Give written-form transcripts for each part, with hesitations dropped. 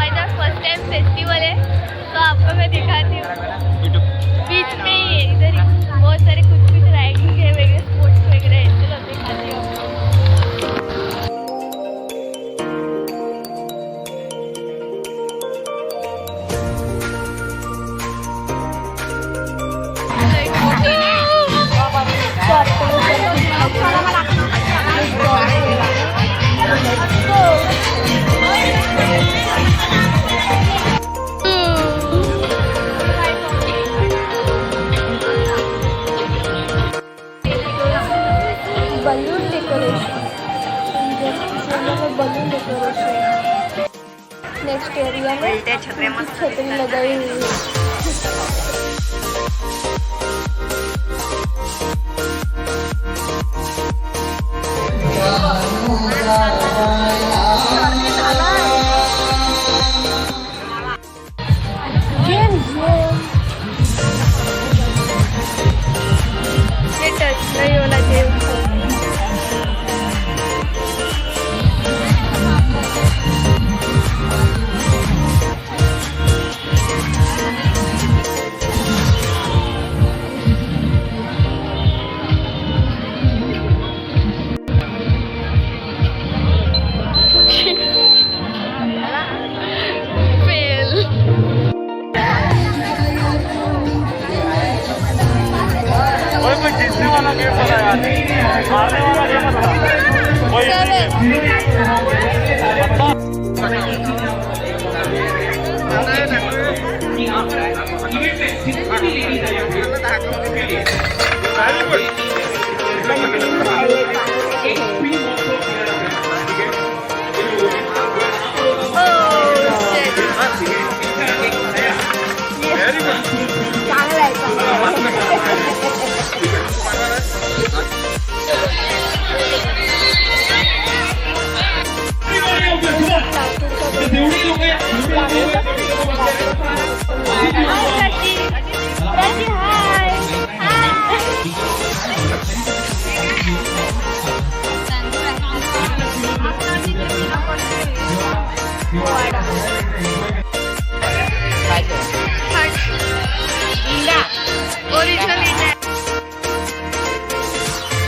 हमारे पास first time festival है, तो आपको मैं दिखाती हूँ। बीच में ही है, इधर ही बहुत सारे कुछ कुछ राइडिंग है वगैरह, स्पोर्ट्स वगैरह है। चलो दिखाती हूँ आपको। Balloon decoration, balloon decoration. Next area में छतरी लगाई हुई है। ये टच नहीं होना चाहिए उसको। जीतने वाला गेम पता है, हारने वाला गेम पता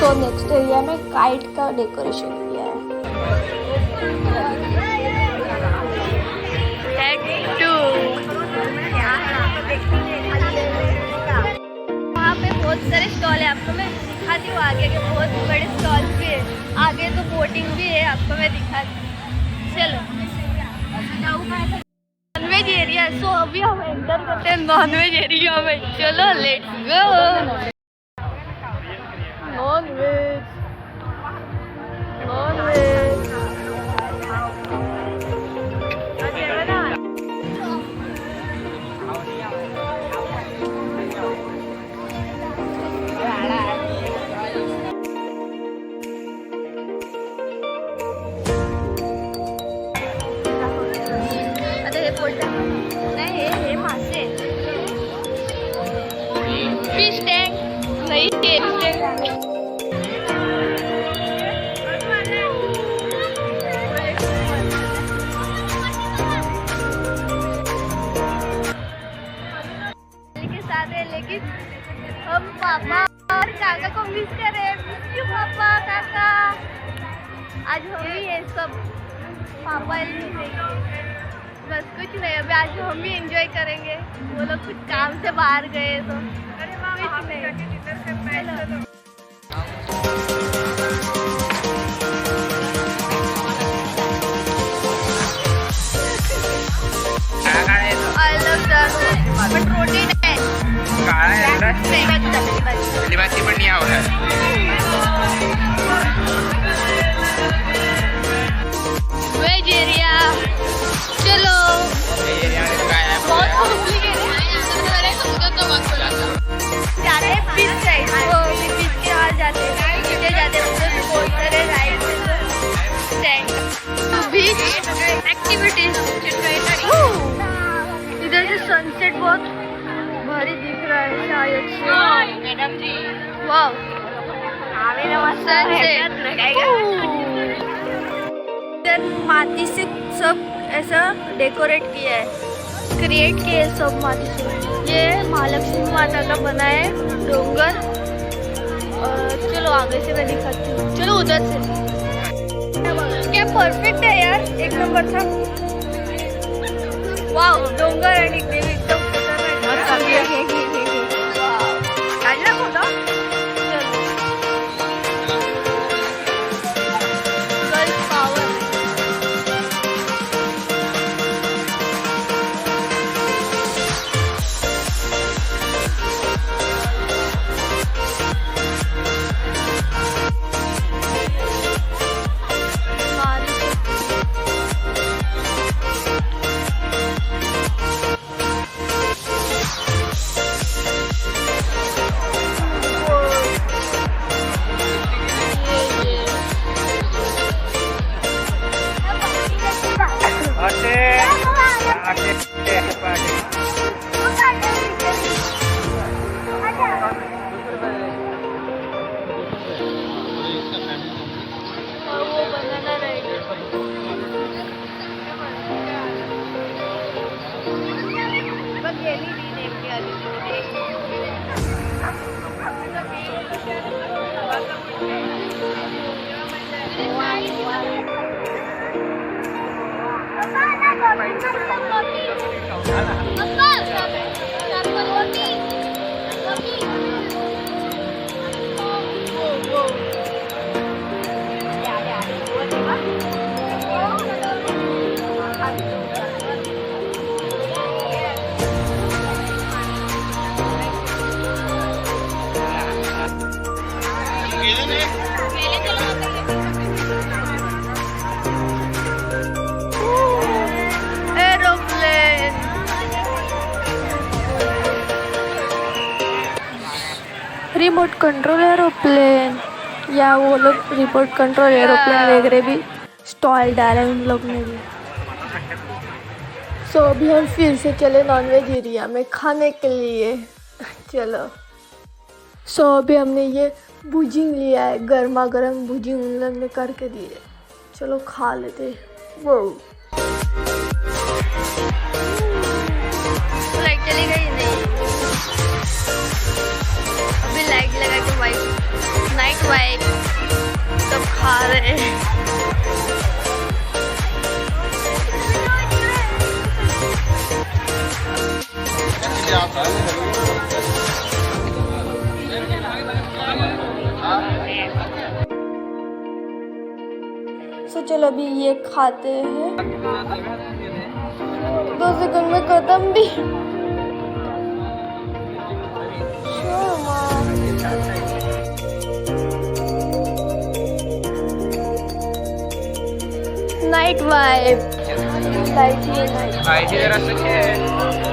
तो नेक्स्ट एरिया में काइट का डेकोरेशन किया है। वहाँ पे बहुत सारे स्टॉल है, आपको मैं दिखाती हूँ आगे के बहुत बड़े स्टॉल भी है। आगे तो बोटिंग भी है, आपको मैं दिखाती हूँ। चलो नॉनवेज एरिया, सो अभी हम एंटर करते हैं नॉनवेज एरिया में। चलो लेट्स गो। नॉनवेज नॉनवेज नाही हे मासे फिश टँक नाही फिश टँक लेकिन हम पापा और काका को मिस करें। मिस यू पापा काका, आज हम ही ये सब पापा बस कुछ नहीं। अभी आज हम ही एंजॉय करेंगे, वो लोग कुछ काम से बाहर गए तो कुछ नहीं। I love that, but रोटी नहीं, काळा आहे ना? पहली बात पण नाही आवडत। वेज एरिया, चलो बहुत कॉम्प्लिकेटेड जाते हैं बीच साइड, वो बीच के वहाँ जाते हैं, नीचे जाते हैं, उधर बहुत सारे राइड्स हैं, बीच एक्टिविटीज। इधर से सनसेट बहुत भारी दिख रहा है शायद से। मैडम जी वाह, सनसेट। इधर माटी से सब ऐसा डेकोरेट किया है, क्रिएट किया है सब माटी से। ये महालक्ष्मी माता का बना है डोंगर। चलो आगे से मैं दिखाती हूँ, चलो उधर से। क्या परफेक्ट है यार, एक नंबर था। वाव, डोंगर आणि देवी एकदम काढला photo. Girls power. Remote control aeroplane, या वो लोग रिमोट कंट्रोल एरोप्लेन वगैरह भी स्टॉल डाला है उन लोग ने भी। सो अभी हम फिर से चले नॉनवेज एरिया में खाने के लिए। चलो। सो अभी हमने ये भुजिंग लिया है, गर्मा गर्म भुजिंग उन लोग ने करके दिए। चलो खा लेते। वो लाइट चली गई नहीं, अभी लाइट लगा के नाइट वाइब सब खा रहे हैं। सो चलो अभी ये खाते हैं। 2 सेकंड में खत्म भी। नाइट वाइब, लाइट ही है।